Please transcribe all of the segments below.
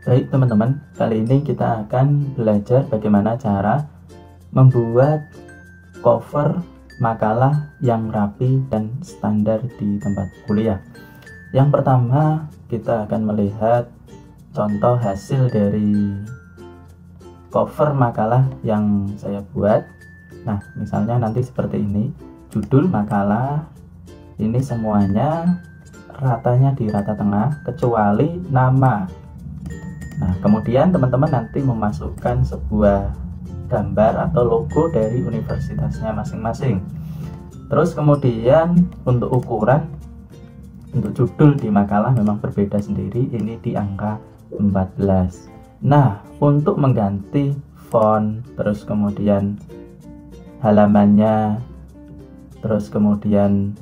Baik teman-teman, kali ini kita akan belajar bagaimana cara membuat cover makalah yang rapi dan standar di tempat kuliah. Yang pertama, kita akan melihat contoh hasil dari cover makalah yang saya buat. Nah, misalnya nanti seperti ini, judul makalah ini semuanya ratanya di rata tengah kecuali nama. Nah, kemudian teman-teman nanti memasukkan sebuah gambar atau logo dari universitasnya masing-masing. Terus kemudian untuk ukuran, untuk judul di makalah memang berbeda sendiri, ini di angka 14. Nah, untuk mengganti font, terus kemudian halamannya, terus kemudian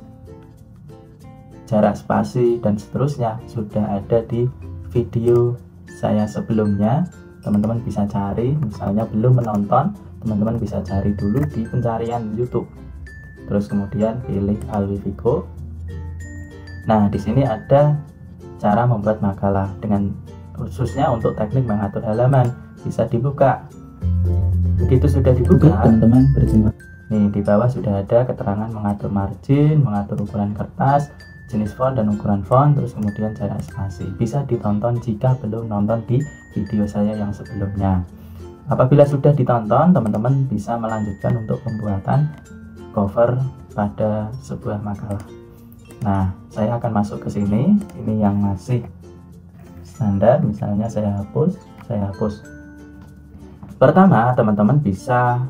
jarak spasi dan seterusnya sudah ada di video saya sebelumnya. Teman-teman bisa cari, misalnya belum menonton, teman-teman bisa cari dulu di pencarian YouTube. Terus kemudian pilih Alwi Vigo. Nah, di sini ada cara membuat makalah dengan khususnya untuk teknik mengatur halaman. Bisa dibuka. Begitu sudah dibuka, teman-teman berjumpa. Nih, di bawah sudah ada keterangan mengatur margin, mengatur ukuran kertas, jenis font dan ukuran font, terus kemudian jarak spasi. Bisa ditonton jika belum nonton di video saya yang sebelumnya. Apabila sudah ditonton, teman-teman bisa melanjutkan untuk pembuatan cover pada sebuah makalah. Nah, saya akan masuk ke sini. Ini yang masih standar, misalnya saya hapus. Pertama, teman-teman bisa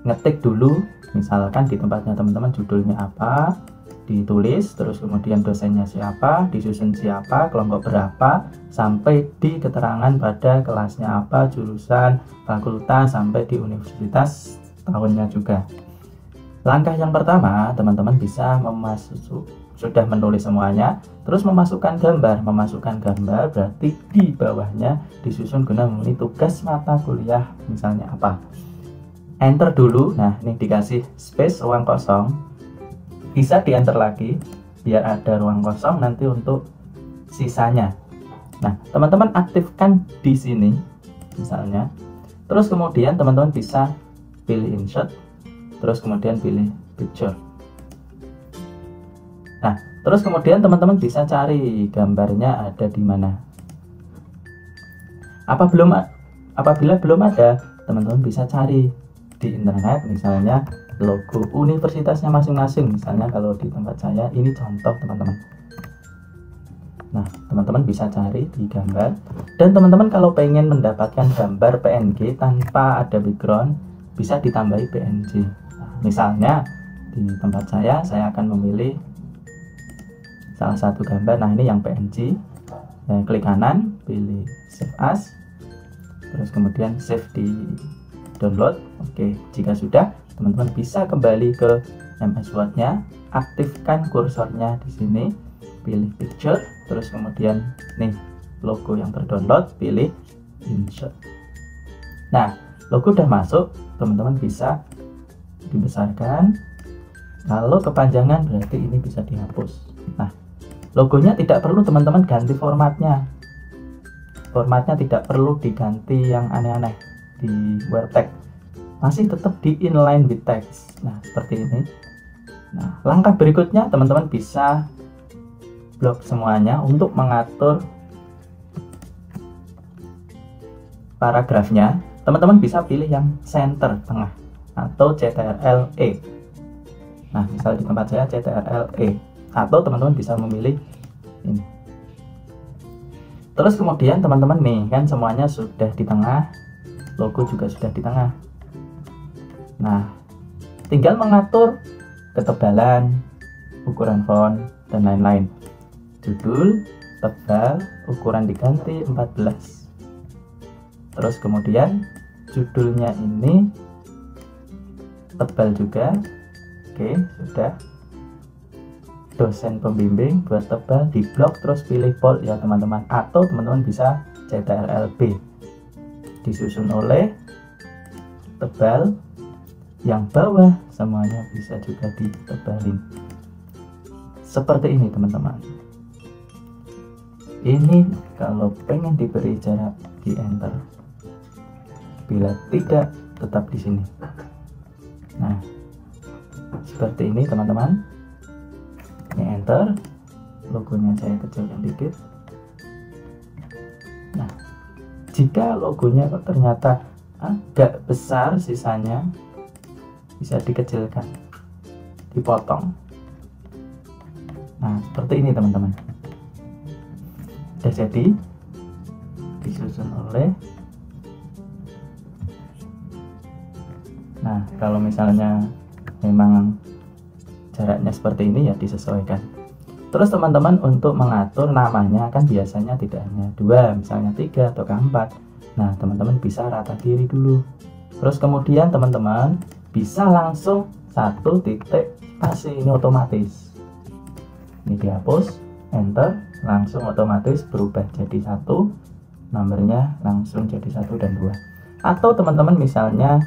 ngetik dulu, misalkan di tempatnya teman-teman judulnya apa, ditulis, terus kemudian dosennya siapa, disusun siapa, kelompok berapa, sampai di keterangan pada kelasnya apa, jurusan, fakultas, sampai di universitas tahunnya juga. Langkah yang pertama, teman-teman bisa sudah menulis semuanya, terus memasukkan gambar. Memasukkan gambar berarti di bawahnya disusun guna memenuhi tugas mata kuliah, misalnya apa. Enter dulu. Nah, ini dikasih space, ruang kosong. Bisa di enter lagi biar ada ruang kosong nanti untuk sisanya. Nah, teman-teman aktifkan di sini misalnya. Terus kemudian teman-teman bisa pilih insert, terus kemudian pilih picture. Nah, terus kemudian teman-teman bisa cari gambarnya ada di mana. Apabila belum ada, teman-teman bisa cari di internet, misalnya logo universitasnya masing-masing. Misalnya kalau di tempat saya, ini contoh teman-teman. Nah, teman-teman bisa cari di gambar. Dan teman-teman kalau pengen mendapatkan gambar PNG tanpa ada background, bisa ditambahi PNG. Nah, misalnya di tempat saya akan memilih salah satu gambar. Nah, ini yang PNG. Klik kanan, pilih save as, terus kemudian save di download. Oke, jika sudah, teman-teman bisa kembali ke MS Word-nya, aktifkan kursornya di sini, pilih picture, terus kemudian nih logo yang terdownload, pilih insert. Nah, logo udah masuk, teman-teman bisa dibesarkan. Kalau kepanjangan berarti ini bisa dihapus. Nah, logonya tidak perlu teman-teman ganti formatnya. Formatnya tidak perlu diganti yang aneh-aneh di WordText, masih tetap di inline with text. Nah, seperti ini. Nah, langkah berikutnya teman-teman bisa blok semuanya untuk mengatur paragrafnya. Teman-teman bisa pilih yang center tengah atau CTRL-E. Nah, misal di tempat saya CTRL-E, atau teman-teman bisa memilih ini. Terus kemudian teman-teman nih kan semuanya sudah di tengah, logo juga sudah di tengah. Nah, tinggal mengatur ketebalan, ukuran font, dan lain-lain. Judul, tebal, ukuran diganti 14. Terus kemudian judulnya ini tebal juga. Oke, sudah. Dosen pembimbing buat tebal, di blok, terus pilih bold ya teman-teman. Atau teman-teman bisa CTRL-B. Disusun oleh tebal, yang bawah semuanya bisa juga ditebalin seperti ini teman-teman. Ini kalau pengen diberi jarak di enter, bila tidak tetap di sini. Nah, seperti ini teman-teman. Ini enter, logonya saya kecilkan dikit. Nah, jika logonya kok ternyata agak besar, sisanya bisa dikecilkan, dipotong. Nah, seperti ini teman-teman. Sudah jadi, disusun oleh. Nah, kalau misalnya memang jaraknya seperti ini ya disesuaikan. Terus teman-teman untuk mengatur namanya kan biasanya tidak hanya 2, misalnya 3 atau 4. Nah, teman-teman bisa rata kiri dulu. Terus kemudian teman-teman bisa langsung 1 titik spasi, ini otomatis. Ini dihapus, enter, langsung otomatis berubah jadi 1, nomornya langsung jadi 1 dan 2. Atau teman-teman misalnya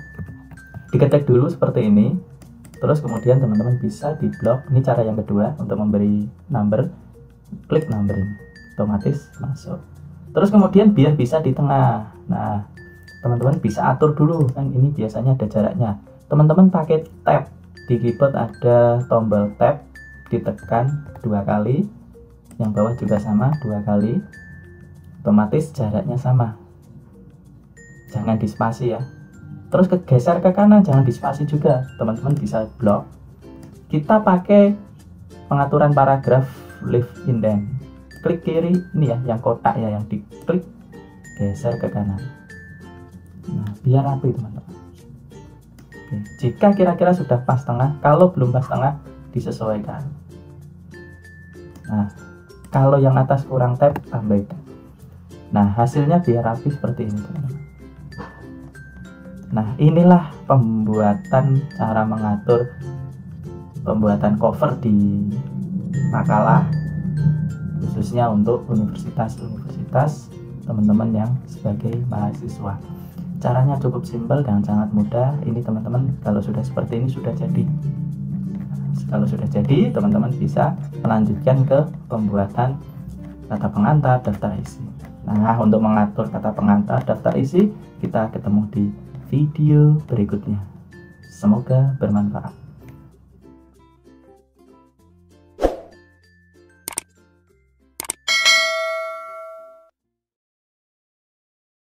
diketik dulu seperti ini, terus kemudian teman-teman bisa di blok. Ini cara yang kedua untuk memberi number, klik numbering, otomatis masuk. Terus kemudian biar bisa di tengah, nah teman-teman bisa atur dulu, kan ini biasanya ada jaraknya. Teman-teman pakai tab di keyboard, ada tombol tab, ditekan 2 kali, yang bawah juga sama 2 kali, otomatis jaraknya sama. Jangan di spasi ya. Terus geser ke kanan, jangan di spasi juga, teman-teman bisa blok. Kita pakai pengaturan paragraf leave indent, klik kiri ini ya, yang kotak ya, yang diklik, geser ke kanan. Nah, biar rapi teman-teman. Oke, jika kira-kira sudah pas tengah, kalau belum pas tengah disesuaikan. Nah, kalau yang atas kurang tab, tambahkan. Nah, hasilnya biar rapi seperti ini teman-teman. Nah, inilah cara mengatur pembuatan cover di makalah, khususnya untuk universitas-universitas teman-teman yang sebagai mahasiswa. Caranya cukup simpel dan sangat mudah. Ini teman-teman kalau sudah seperti ini sudah jadi. Kalau sudah jadi, teman-teman bisa melanjutkan ke pembuatan kata pengantar, daftar isi. Nah, untuk mengatur kata pengantar, daftar isi, kita ketemu di video berikutnya. Semoga bermanfaat.